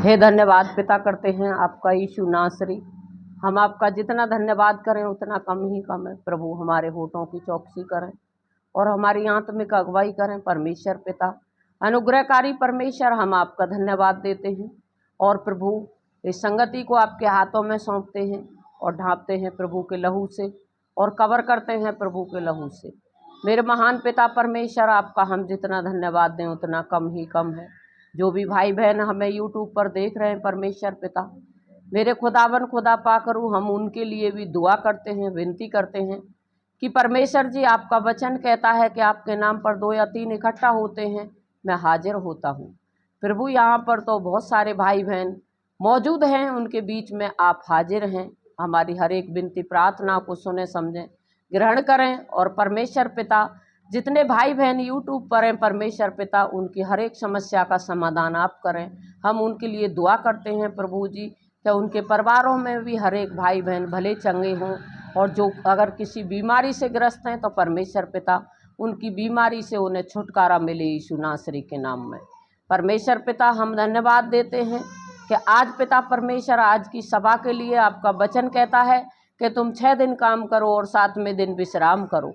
हे धन्यवाद पिता करते हैं आपका यीशु नासरी। हम आपका जितना धन्यवाद करें उतना कम ही कम है। प्रभु हमारे होठों की चौकसी करें और हमारी आत्मिक अगुवाई करें। परमेश्वर पिता अनुग्रहकारी परमेश्वर, हम आपका धन्यवाद देते हैं और प्रभु इस संगति को आपके हाथों में सौंपते हैं और ढांपते हैं प्रभु के लहू से और कवर करते हैं प्रभु के लहू से। मेरे महान पिता परमेश्वर, आपका हम जितना धन्यवाद दें उतना कम ही कम है। जो भी भाई बहन हमें यूट्यूब पर देख रहे हैं परमेश्वर पिता, मेरे खुदावन खुदा पाकरू, हम उनके लिए भी दुआ करते हैं, विनती करते हैं कि परमेश्वर जी, आपका वचन कहता है कि आपके नाम पर 2 या 3 इकट्ठा होते हैं, मैं हाजिर होता हूँ। प्रभु यहाँ पर तो बहुत सारे भाई बहन मौजूद हैं, उनके बीच में आप हाजिर हैं। हमारी हर एक विनती प्रार्थना को सुने समझें, ग्रहण करें और परमेश्वर पिता जितने भाई बहन यूट्यूब पर हैं परमेश्वर पिता, उनकी हर एक समस्या का समाधान आप करें। हम उनके लिए दुआ करते हैं प्रभु जी कि उनके परिवारों में भी हर एक भाई बहन भले चंगे हों और जो अगर किसी बीमारी से ग्रस्त हैं तो परमेश्वर पिता उनकी बीमारी से उन्हें छुटकारा मिले यीशु नासरी के नाम में। परमेश्वर पिता हम धन्यवाद देते हैं कि आज पिता परमेश्वर, आज की सभा के लिए आपका वचन कहता है कि तुम 6 दिन काम करो और 7वें दिन विश्राम करो।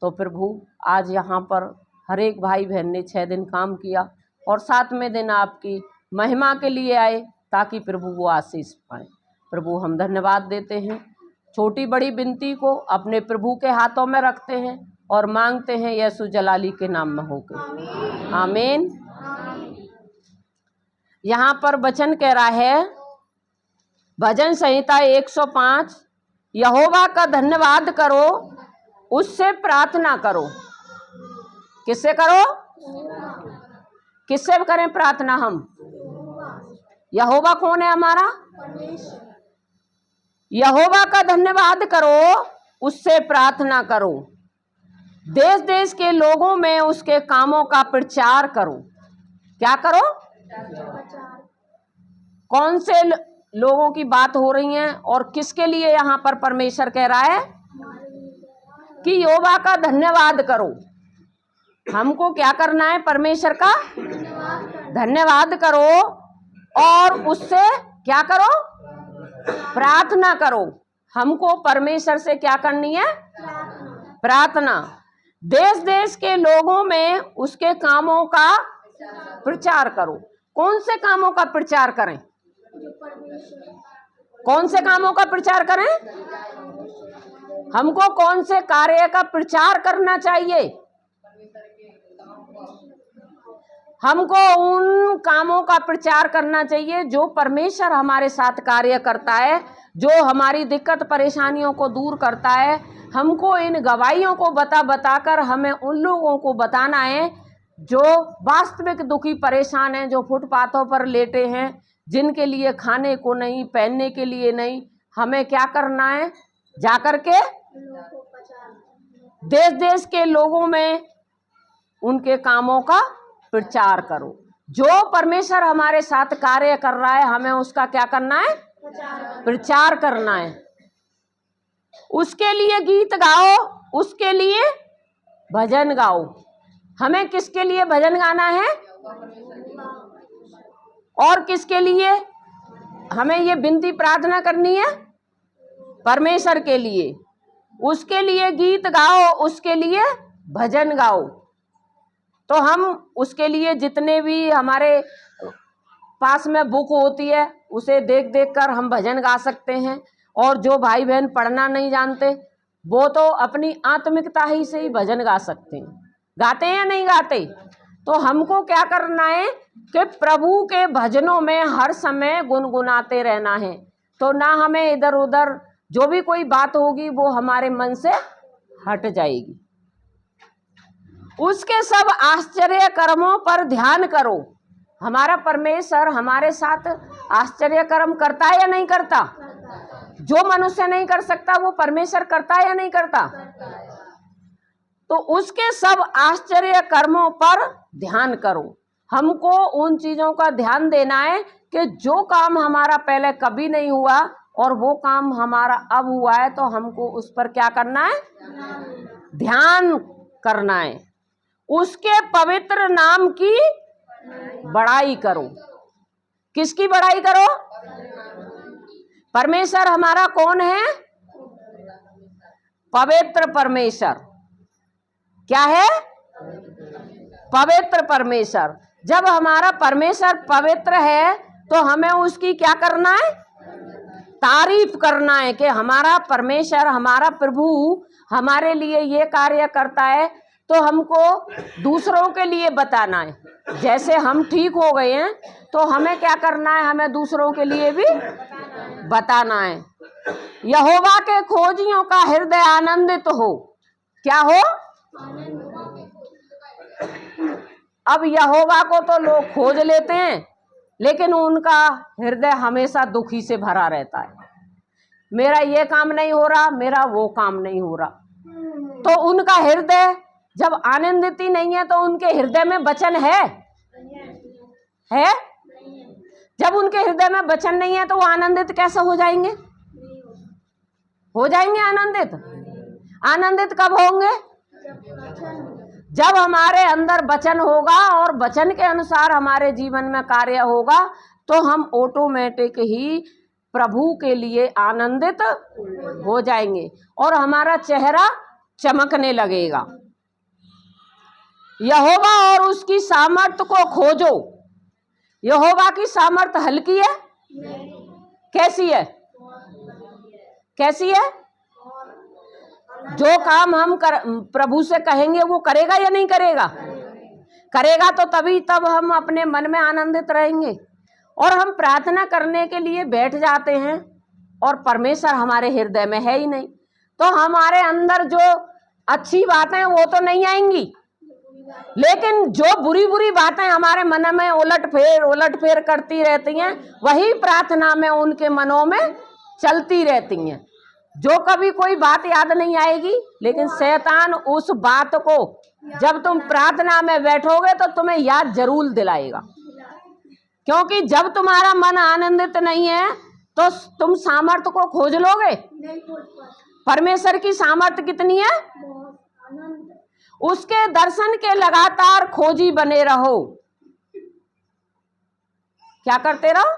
तो प्रभु आज यहाँ पर हर एक भाई बहन ने 6 दिन काम किया और 7वें दिन आपकी महिमा के लिए आए ताकि प्रभु वो आशीष पाए। प्रभु हम धन्यवाद देते हैं, छोटी बड़ी विनती को अपने प्रभु के हाथों में रखते हैं और मांगते हैं यीशु जलाली के नाम में होकर आमीन। यहाँ पर वचन कह रहा है भजन संहिता 105, यहोवा का धन्यवाद करो, उससे प्रार्थना करो। किससे करो? किससे करें प्रार्थना हम? यहोवा कौन है हमारा? यहोवा का धन्यवाद करो, उससे प्रार्थना करो, देश देश के लोगों में उसके कामों का प्रचार करो। क्या करो? कौन से लोगों की बात हो रही है और किसके लिए यहाँ पर परमेश्वर कह रहा है कि यहोवा का धन्यवाद करो? हमको क्या करना है? परमेश्वर का धन्यवाद करो और उससे क्या करो? प्रार्थना करो। हमको परमेश्वर से क्या करनी है? प्रार्थना। देश देश के लोगों में उसके कामों का प्रचार करो। कौन से कामों का प्रचार करें? कौन से कामों का प्रचार करें? हमको कौन से कार्य का प्रचार करना चाहिए? हमको उन कामों का प्रचार करना चाहिए जो परमेश्वर हमारे साथ कार्य करता है, जो हमारी दिक्कत परेशानियों को दूर करता है। हमको इन गवाहियों को बताकर हमें उन लोगों को बताना है जो वास्तविक दुखी परेशान हैं, जो फुटपाथों पर लेटे हैं, जिनके लिए खाने को नहीं, पहनने के लिए नहीं। हमें क्या करना है? जाकर के देश देश के लोगों में उनके कामों का प्रचार करो। जो परमेश्वर हमारे साथ कार्य कर रहा है हमें उसका क्या करना है? प्रचार करना है। उसके लिए गीत गाओ, उसके लिए भजन गाओ। हमें किसके लिए भजन गाना है और किसके लिए हमें ये विनती प्रार्थना करनी है? परमेश्वर के लिए। उसके लिए गीत गाओ, उसके लिए भजन गाओ। तो हम उसके लिए जितने भी हमारे पास में बुक होती है उसे देख देख कर हम भजन गा सकते हैं। और जो भाई बहन पढ़ना नहीं जानते वो तो अपनी आत्मिकता ही से ही भजन गा सकते हैं। गाते हैं या नहीं गाते? तो हमको क्या करना है कि प्रभु के भजनों में हर समय गुनगुनाते रहना है। तो ना हमें इधर उधर जो भी कोई बात होगी वो हमारे मन से हट जाएगी। उसके सब आश्चर्य कर्मों पर ध्यान करो। हमारा परमेश्वर हमारे साथ आश्चर्य कर्म करता है या नहीं करता? जो मनुष्य नहीं कर सकता वो परमेश्वर करता है या नहीं करता? तो उसके सब आश्चर्य कर्मों पर ध्यान करो। हमको उन चीजों का ध्यान देना है कि जो काम हमारा पहले कभी नहीं हुआ और वो काम हमारा अब हुआ है, तो हमको उस पर क्या करना है? ध्यान करना है। उसके पवित्र नाम की बड़ाई करो। किसकी बड़ाई करो? परमेश्वर हमारा कौन है? पवित्र परमेश्वर। क्या है? पवित्र परमेश्वर। जब हमारा परमेश्वर पवित्र है तो हमें उसकी क्या करना है? तारीफ करना है कि हमारा परमेश्वर, हमारा प्रभु हमारे लिए ये कार्य करता है, तो हमको दूसरों के लिए बताना है। जैसे हम ठीक हो गए हैं तो हमें क्या करना है? हमें दूसरों के लिए भी बताना है। यहोवा के खोजियों का हृदय आनंदित हो। क्या हो? अब यहोवा को तो लोग खोज लेते हैं, लेकिन उनका हृदय हमेशा दुखी से भरा रहता है। मेरा ये काम नहीं हो रहा, मेरा वो काम नहीं हो रहा। तो उनका हृदय जब आनंदित ही नहीं है तो उनके हृदय में वचन है? जब उनके हृदय में वचन नहीं है तो वो आनंदित कैसे हो जाएंगे? हो जाएंगे आनंदित? आनंदित कब होंगे? जब हमारे अंदर वचन होगा और वचन के अनुसार हमारे जीवन में कार्य होगा, तो हम ऑटोमेटिक ही प्रभु के लिए आनंदित हो जाएंगे और हमारा चेहरा चमकने लगेगा। यहोवा और उसकी सामर्थ को खोजो। यहोवा की सामर्थ हल्की है? कैसी है? कैसी है? जो काम हम प्रभु से कहेंगे वो करेगा या नहीं करेगा? करेगा तो तब हम अपने मन में आनंदित रहेंगे। और हम प्रार्थना करने के लिए बैठ जाते हैं और परमेश्वर हमारे हृदय में है ही नहीं, तो हमारे अंदर जो अच्छी बातें वो तो नहीं आएंगी, लेकिन जो बुरी बुरी बातें हमारे मन में उलट फेर करती रहती हैं, वही प्रार्थना में उनके मनों में चलती रहती हैं। जो कभी कोई बात याद नहीं आएगी, लेकिन शैतान उस बात को जब तुम प्रार्थना में बैठोगे तो तुम्हें याद जरूर दिलाएगा। क्योंकि जब तुम्हारा मन आनंदित नहीं है तो तुम सामर्थ्य को खोज लोगे? परमेश्वर की सामर्थ्य कितनी है? उसके दर्शन के लगातार खोजी बने रहो। क्या करते रहो?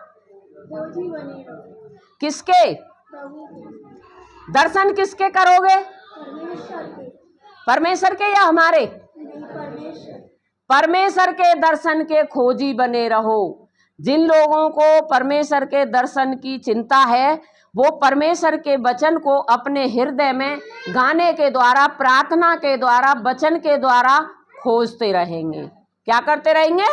खोजी बने रहो। किसके दर्शन? किसके करोगे? परमेश्वर के या हमारे? परमेश्वर के दर्शन के खोजी बने रहो। जिन लोगों को परमेश्वर के दर्शन की चिंता है, वो परमेश्वर के वचन को अपने हृदय में गाने के द्वारा, प्रार्थना के द्वारा, वचन के द्वारा खोजते रहेंगे। क्या करते रहेंगे?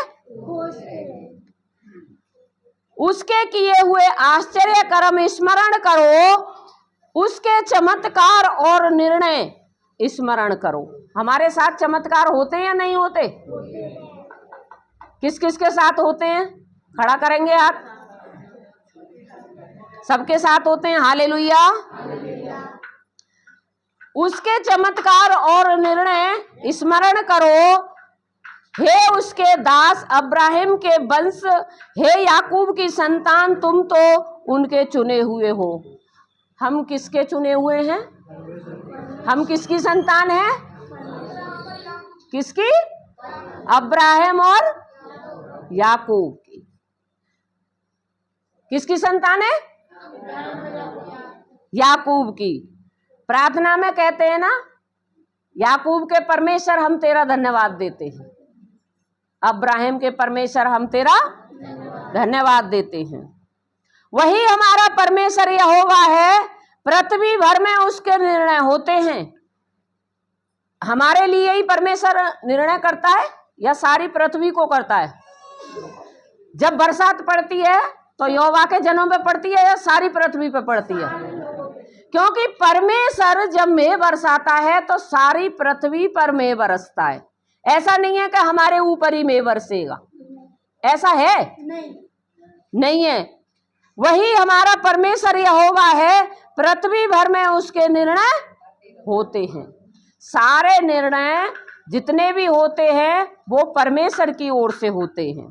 उसके किए हुए आश्चर्य कर्म स्मरण करो, उसके चमत्कार और निर्णय स्मरण करो। हमारे साथ चमत्कार होते हैं या नहीं होते? किस किस के साथ होते हैं? खड़ा करेंगे आप। सबके साथ होते हैं। हालेलुया। उसके चमत्कार और निर्णय स्मरण करो। हे उसके दास अब्राहिम के वंश, हे याकूब की संतान, तुम तो उनके चुने हुए हो। हम किसके चुने हुए हैं? हम किसकी संतान हैं? किसकी? अब्राहिम और याकूब की। किसकी संतान है? याकूब की। प्रार्थना में कहते हैं ना, याकूब के परमेश्वर हम तेरा धन्यवाद देते हैं, अब्राहिम के परमेश्वर हम तेरा धन्यवाद देते हैं। वही हमारा परमेश्वर यहोवा है। पृथ्वी भर में उसके निर्णय होते हैं। हमारे लिए ही परमेश्वर निर्णय करता है या सारी पृथ्वी को करता है? जब बरसात पड़ती है तो यहोवा के जनों पे पड़ती है या सारी पृथ्वी पे पड़ती है? क्योंकि परमेश्वर जब मेघ बरसाता है तो सारी पृथ्वी पर मेघ बरसता है। ऐसा नहीं है कि हमारे ऊपर ही मेघ बरसेगा। ऐसा है? नहीं है। वही हमारा परमेश्वर यहोवा है। पृथ्वी भर में उसके निर्णय होते हैं। सारे निर्णय जितने भी होते हैं वो परमेश्वर की ओर से होते हैं।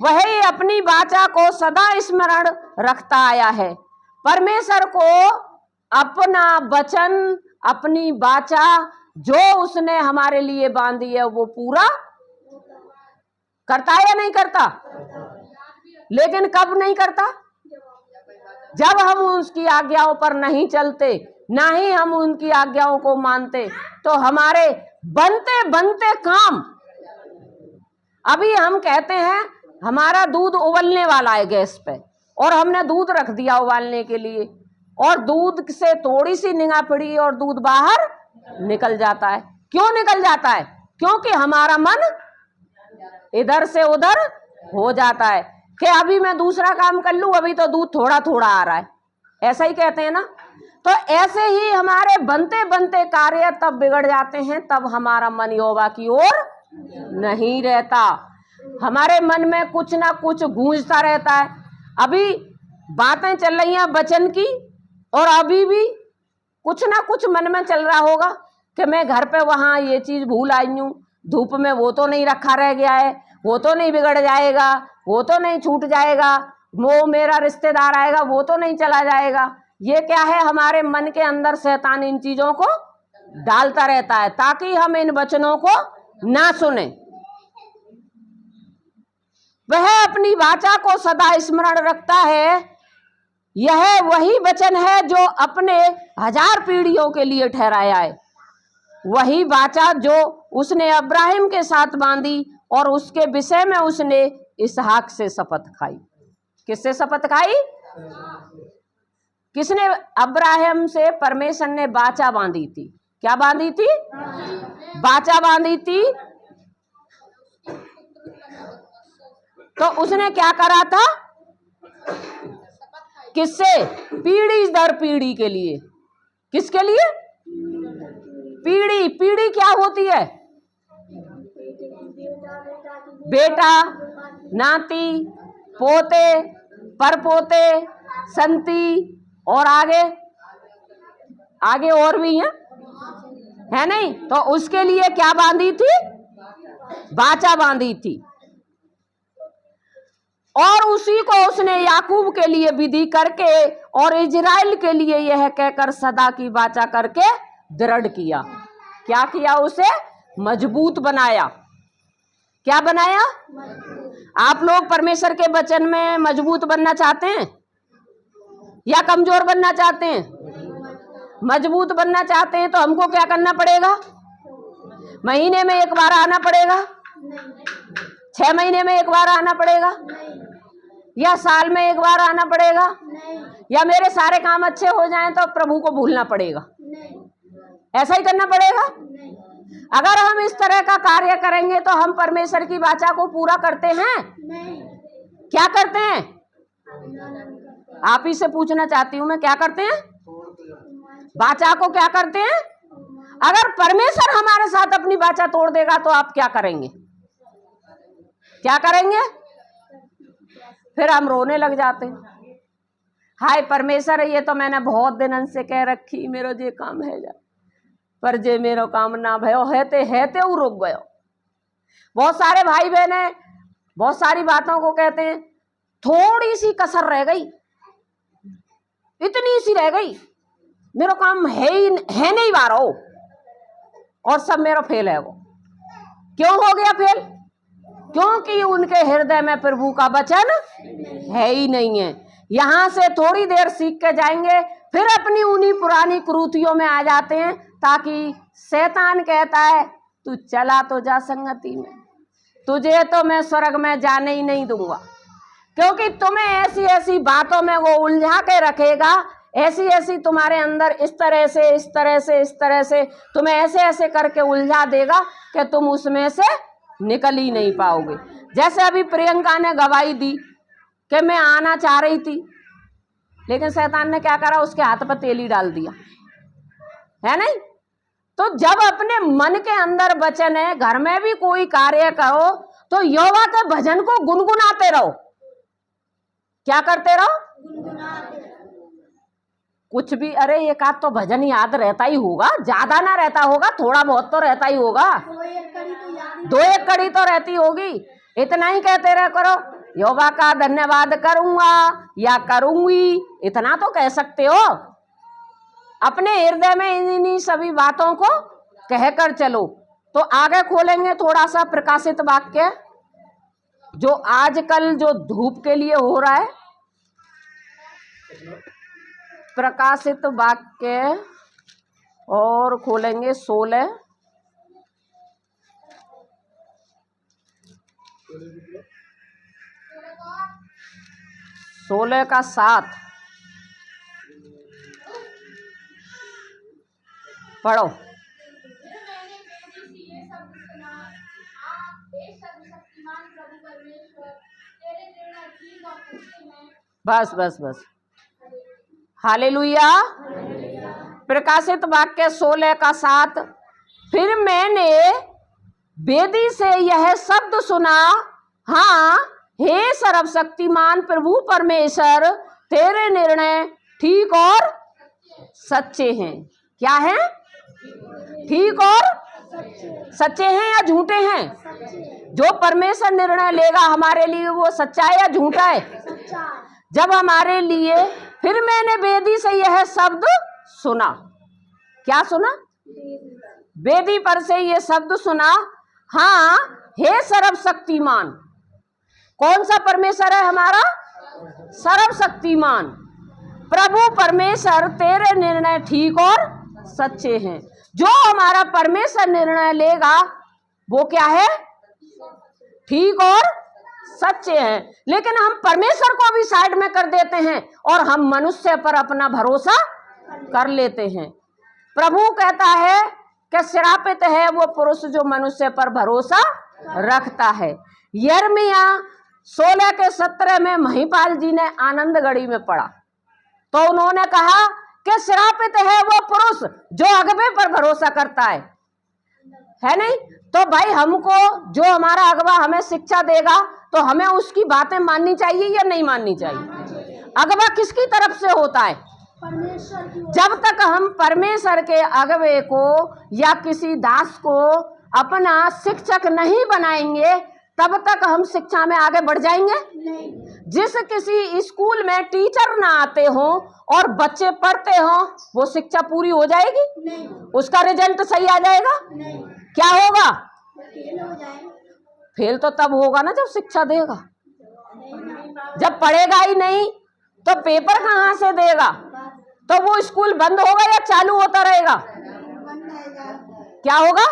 वही अपनी वाचा को सदा स्मरण रखता आया है। परमेश्वर को अपना वचन, अपनी वाचा जो उसने हमारे लिए बांधी है वो पूरा करता है या नहीं करता? लेकिन कब नहीं करता? जब हम उसकी आज्ञाओं पर नहीं चलते, ना ही हम उनकी आज्ञाओं को मानते, तो हमारे बनते बनते काम, अभी हम कहते हैं हमारा दूध उबलने वाला है गैस पे, और हमने दूध रख दिया उबालने के लिए, और दूध से थोड़ी सी निगाह पड़ी और दूध बाहर निकल जाता है। क्यों निकल जाता है? क्योंकि हमारा मन इधर से उधर हो जाता है कि अभी मैं दूसरा काम कर लूं, अभी तो दूध थोड़ा थोड़ा आ रहा है, ऐसा ही कहते हैं ना। तो ऐसे ही हमारे बनते बनते कार्य तब बिगड़ जाते हैं, तब हमारा मन यहोवा की ओर नहीं रहता, हमारे मन में कुछ ना कुछ गूंजता रहता है। अभी बातें चल रही हैं वचन की, और अभी भी कुछ ना कुछ मन में चल रहा होगा कि मैं घर पे वहां ये चीज भूल आई हूं, धूप में वो तो नहीं रखा रह गया है, वो तो नहीं बिगड़ जाएगा, वो तो नहीं छूट जाएगा, वो मेरा रिश्तेदार आएगा वो तो नहीं चला जाएगा। ये क्या है? हमारे मन के अंदर शैतान इन चीजों को डालता रहता है ताकि हम इन वचनों को ना सुने। वह अपनी वाचा को सदा स्मरण रखता है, यह वही वचन है जो अपने 1000 पीढ़ियों के लिए ठहराया है, वही वाचा जो उसने अब्राहिम के साथ बांधी, और उसके विषय में उसने इसहाक से शपथ खाई। किससे शपथ खाई? किसने? अब्राहिम से परमेश्वर ने वाचा बांधी थी। क्या बांधी थी? वाचा बांधी थी। तो उसने क्या करा था? किससे? पीढ़ी दर पीढ़ी के लिए। किसके लिए? पीढ़ी। पीढ़ी क्या होती है? बेटा, नाती, पोते, परपोते, संती, और आगे आगे और भी है नहीं? तो उसके लिए क्या बांधी थी? वाचा बांधी थी। और उसी को उसने याकूब के लिए विधि करके और इजराइल के लिए यह कहकर सदा की वाचा करके दृढ़ किया। क्या किया? उसे मजबूत बनाया। क्या बनाया? आप लोग परमेश्वर के वचन में मजबूत बनना चाहते हैं या कमजोर बनना चाहते हैं? मजबूत बनना चाहते हैं तो हमको क्या करना पड़ेगा? महीने में एक बार आना पड़ेगा? 6 महीने में एक बार आना पड़ेगा? या साल में एक बार आना पड़ेगा? या मेरे सारे काम अच्छे हो जाएं तो प्रभु को भूलना पड़ेगा? ऐसा ही करना पड़ेगा। अगर हम इस तरह का कार्य करेंगे तो हम परमेश्वर की वाचा को पूरा करते हैं? क्या करते हैं? आप ही से पूछना चाहती हूं मैं, क्या करते हैं? वाचा को क्या करते हैं? अगर परमेश्वर हमारे साथ अपनी वाचा तोड़ देगा तो आप क्या करेंगे? क्या करेंगे? फिर हम रोने लग जाते हैं, हाय परमेश्वर ये तो मैंने बहुत दिनन से कह रखी, मेरो जे काम है जा, पर जे मेरो काम ना भयो हेते हेते उ रुक गयो। बहुत सारे भाई बहने बहुत सारी बातों को कहते हैं, थोड़ी सी कसर रह गई, इतनी सी रह गई, मेरो काम है नहीं बारो, और सब मेरो फेल है। वो क्यों हो गया फेल? क्योंकि उनके हृदय में प्रभु का वचन है ही नहीं है। यहां से थोड़ी देर सीख के जाएंगे, फिर अपनी उन्हीं पुरानी कुरीतियों में आ जाते हैं, ताकि शैतान कहता है तू चला तो जा संगति में, तुझे तो मैं स्वर्ग में जाने ही नहीं दूंगा, क्योंकि तुम्हें ऐसी ऐसी बातों में वो उलझा के रखेगा, ऐसी ऐसी तुम्हारे अंदर इस तरह से इस तरह से इस तरह से तुम्हें ऐसे ऐसे करके उलझा देगा कि तुम उसमें से निकल ही नहीं पाओगे। जैसे अभी प्रियंका ने गवाही दी कि मैं आना चाह रही थी, लेकिन शैतान ने क्या करा? उसके हाथ पर तेल ही डाल दिया, है नहीं? तो जब अपने मन के अंदर वचन है, घर में भी कोई कार्य करो तो यहोवा के भजन को गुनगुनाते रहो। क्या करते रहो? कुछ भी, अरे एक आध तो भजन याद रहता ही होगा, ज्यादा ना रहता होगा, थोड़ा बहुत तो रहता ही होगा, 2-1 कड़ी तो रहती होगी। इतना ही कहते रह करो, यहोवा का धन्यवाद करूंगा या करूंगी, इतना तो कह सकते हो। अपने हृदय में इन्हीं सभी बातों को कहकर चलो। तो आगे खोलेंगे थोड़ा सा प्रकाशित वाक्य, जो आजकल जो धूप के लिए हो रहा है, प्रकाशित वाक्य और खोलेंगे 16 का 7 पढ़ो। बस बस बस, हालेलुया। प्रकाशित वाक्य 16 का 7, फिर मैंने वेदी से यह शब्द सुना, हाँ हे सर्वशक्तिमान प्रभु परमेश्वर, तेरे निर्णय ठीक और सच्चे हैं। क्या है? ठीक और सच्चे हैं या झूठे हैं? जो परमेश्वर निर्णय लेगा हमारे लिए वो सच्चा है या झूठा है? जब हमारे लिए, फिर मैंने वेदी से यह शब्द सुना। क्या सुना? वेदी पर से ये शब्द सुना, हाँ हे सर्वशक्तिमान। कौन सा परमेश्वर है हमारा? सर्वशक्तिमान प्रभु परमेश्वर, तेरे निर्णय ठीक और सच्चे हैं। जो हमारा परमेश्वर निर्णय लेगा वो क्या है? ठीक और सच्चे हैं। लेकिन हम परमेश्वर को भी साइड में कर देते हैं और हम मनुष्य पर अपना भरोसा कर लेते हैं। प्रभु कहता है कि श्रापित है वो पुरुष जो मनुष्य पर भरोसा रखता है। यिर्मयाह 16 के 17 में महिपाल जी ने आनंदगढ़ी में पढ़ा तो उन्होंने कहा कि श्रापित है वो पुरुष जो अगबे पर भरोसा करता है नहीं? तो भाई हमको जो हमारा अगवा हमें शिक्षा देगा तो हमें उसकी बातें माननी चाहिए या नहीं माननी चाहिए? अगवा किसकी तरफ से होता है? परमेश्वर की। जब तक हम परमेश्वर के अगवे को या किसी दास को अपना शिक्षक नहीं बनाएंगे तब तक हम शिक्षा में आगे बढ़ जाएंगे नहीं। जिस किसी स्कूल में टीचर ना आते हो और बच्चे पढ़ते हो वो शिक्षा पूरी हो जाएगी नहीं। उसका रिजल्ट सही आ जाएगा नहीं। क्या होगा? फेल हो जाएगा। फेल तो तब होगा ना जब शिक्षा देगा। जब पढ़ेगा ही नहीं तो पेपर कहाँ से देगा? तो वो स्कूल बंद होगा या चालू होता रहेगा? क्या होगा?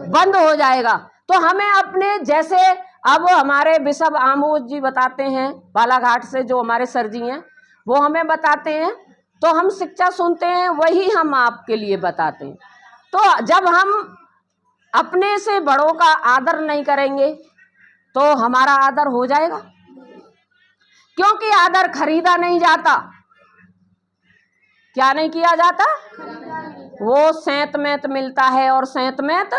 बंद हो जाएगा। तो हमें अपने जैसे अब हमारे बिशप आमोद जी बताते हैं बालाघाट से, जो हमारे सर जी हैं वो हमें बताते हैं, तो हम शिक्षा सुनते हैं वही हम आपके लिए बताते हैं। तो जब हम अपने से बड़ों का आदर नहीं करेंगे तो हमारा आदर हो जाएगा? क्योंकि आदर खरीदा नहीं जाता। क्या नहीं किया जाता? वो सेंत मेंत मिलता है और सेंत मेंत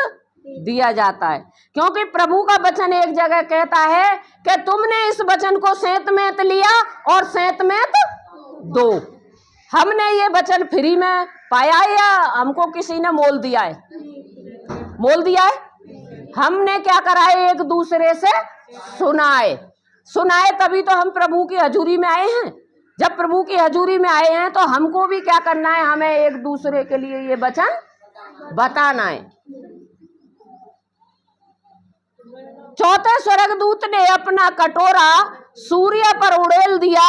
दिया जाता है। क्योंकि प्रभु का वचन एक जगह कहता है कि तुमने इस वचन को सेंत मेंत लिया और सेंत मेंत दो। हमने ये वचन फ्री में पाया है या हमको किसी ने मोल दिया है? मोल दिया है। हमने क्या करा है? एक दूसरे से सुनाए तभी तो हम प्रभु की हजूरी में आए हैं। जब प्रभु की हजूरी में आए हैं तो हमको भी क्या करना है? हमें एक दूसरे के लिए ये वचन बताना है। चौथे स्वर्गदूत ने अपना कटोरा सूर्य पर उड़ेल दिया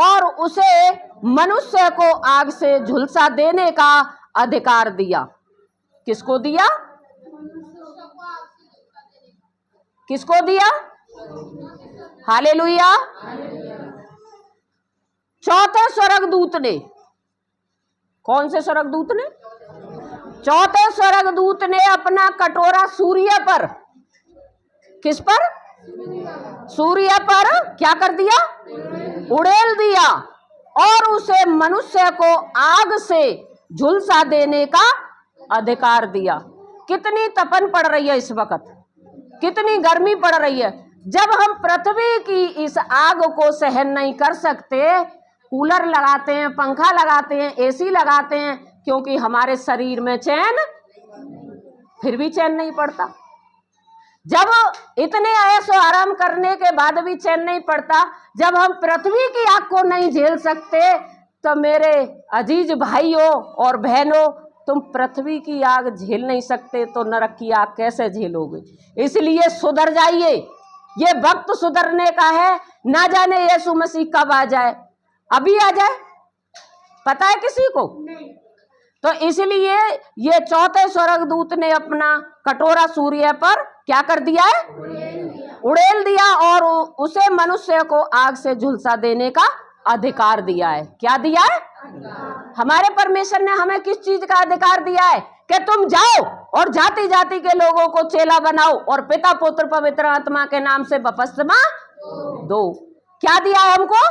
और उसे मनुष्य को आग से झुलसा देने का अधिकार दिया। किसको दिया? किसको दिया? हालेलुया। चौथे स्वर्गदूत ने, कौन से स्वर्गदूत ने? चौथे स्वर्गदूत ने अपना कटोरा सूर्य पर, किस पर? सूर्य पर क्या कर दिया? उड़ेल दिया और उसे मनुष्य को आग से झुलसा देने का अधिकार दिया। कितनी तपन पड़ रही है इस वक्त, कितनी गर्मी पड़ रही है। जब हम पृथ्वी की इस आग को सहन नहीं कर सकते, कूलर लगाते हैं, पंखा लगाते हैं, एसी लगाते हैं, क्योंकि हमारे शरीर में चैन, फिर भी चैन नहीं पड़ता। जब इतने ऐशो आराम करने के बाद भी चैन नहीं पड़ता, जब हम पृथ्वी की आग को नहीं झेल सकते, तो मेरे अजीज भाइयों और बहनों, तुम पृथ्वी की आग झेल नहीं सकते तो नरक की आग कैसे झेलोगे? इसलिए सुधर जाइए, ये वक्त सुधरने का है, ना जाने यीशु मसीह कब आ जाए। अभी आ जाए, पता है किसी को? नहीं। तो इसलिए ये चौथे स्वर्गदूत ने अपना कटोरा सूर्य पर क्या कर दिया है? उड़ेल दिया और उसे मनुष्य को आग से झुलसा देने का अधिकार दिया है। क्या दिया है? हमारे परमेश्वर ने हमें किस चीज का अधिकार दिया है? कि तुम जाओ और जाति जाति के लोगों को चेला बनाओ और पिता पुत्र पवित्र आत्मा के नाम से बपतिस्मा दो। क्या दिया है हमको?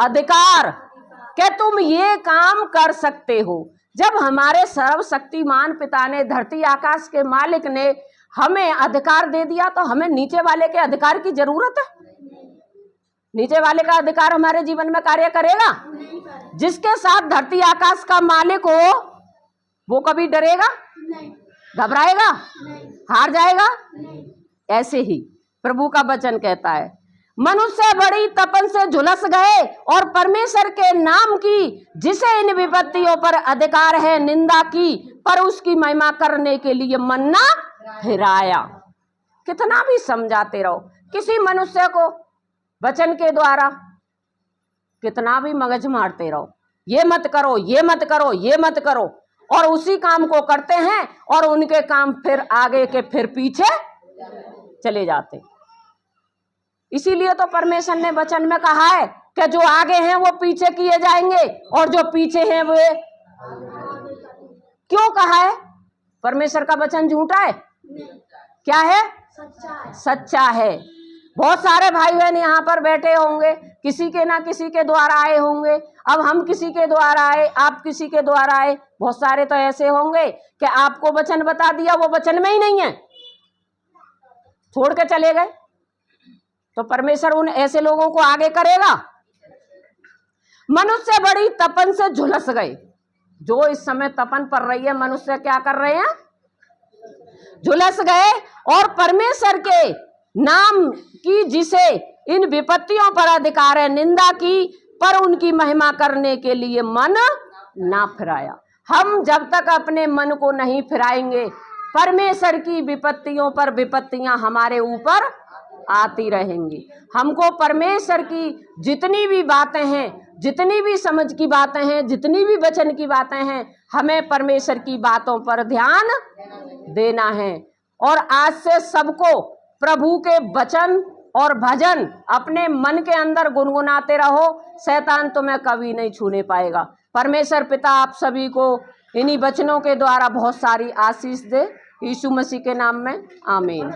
अधिकार, कि तुम ये काम कर सकते हो। जब हमारे सर्वशक्तिमान पिता ने, धरती आकाश के मालिक ने हमें अधिकार दे दिया, तो हमें नीचे वाले के अधिकार की जरूरत है? नीचे वाले का अधिकार हमारे जीवन में कार्य करेगा? जिसके साथ धरती आकाश का मालिक हो वो कभी डरेगा? नहीं। घबराएगा? नहीं। हार जाएगा? नहीं। ऐसे ही प्रभु का वचन कहता है, मनुष्य बड़ी तपन से झुलस गए और परमेश्वर के नाम की, जिसे इन विपत्तियों पर अधिकार है, निंदा की, पर उसकी महिमा करने के लिए मन न फिराया। कितना भी समझाते रहो किसी मनुष्य को वचन के द्वारा, कितना भी मगज मारते रहो, ये मत करो, ये मत करो, ये मत करो, और उसी काम को करते हैं और उनके काम फिर आगे के फिर पीछे चले जाते। इसीलिए तो परमेश्वर ने वचन में कहा है कि जो आगे हैं वो पीछे किए जाएंगे और जो पीछे हैं वे। क्यों कहा है? परमेश्वर का वचन झूठा है? क्या है? सच्चा है। बहुत सारे भाई बहन यहाँ पर बैठे होंगे, किसी के ना किसी के द्वारा आए होंगे। अब हम किसी के द्वारा आए, आप किसी के द्वारा आए। बहुत सारे तो ऐसे होंगे कि आपको वचन बता दिया, वो वचन में ही नहीं है, छोड़ के चले गए। तो परमेश्वर उन ऐसे लोगों को आगे करेगा? मनुष्य बड़ी तपन से झुलस गए। जो इस समय तपन पड़ रही है, मनुष्य क्या कर रहे हैं? झुलस गए और परमेश्वर के नाम की, जिसे इन विपत्तियों पर अधिकार है, निंदा की, पर उनकी महिमा करने के लिए मन ना फिराया। हम जब तक अपने मन को नहीं फिराएंगे, परमेश्वर की विपत्तियों पर विपत्तियां हमारे ऊपर आती रहेंगी। हमको परमेश्वर की जितनी भी बातें हैं, जितनी भी समझ की बातें हैं, जितनी भी वचन की बातें हैं, हमें परमेश्वर की बातों पर ध्यान देना है। और आज से सबको प्रभु के वचन और भजन अपने मन के अंदर गुनगुनाते रहो, शैतान तुम्हें कभी नहीं छूने पाएगा। परमेश्वर पिता आप सभी को इन्हीं वचनों के द्वारा बहुत सारी आशीष दे, यीशु मसीह के नाम में, आमीन।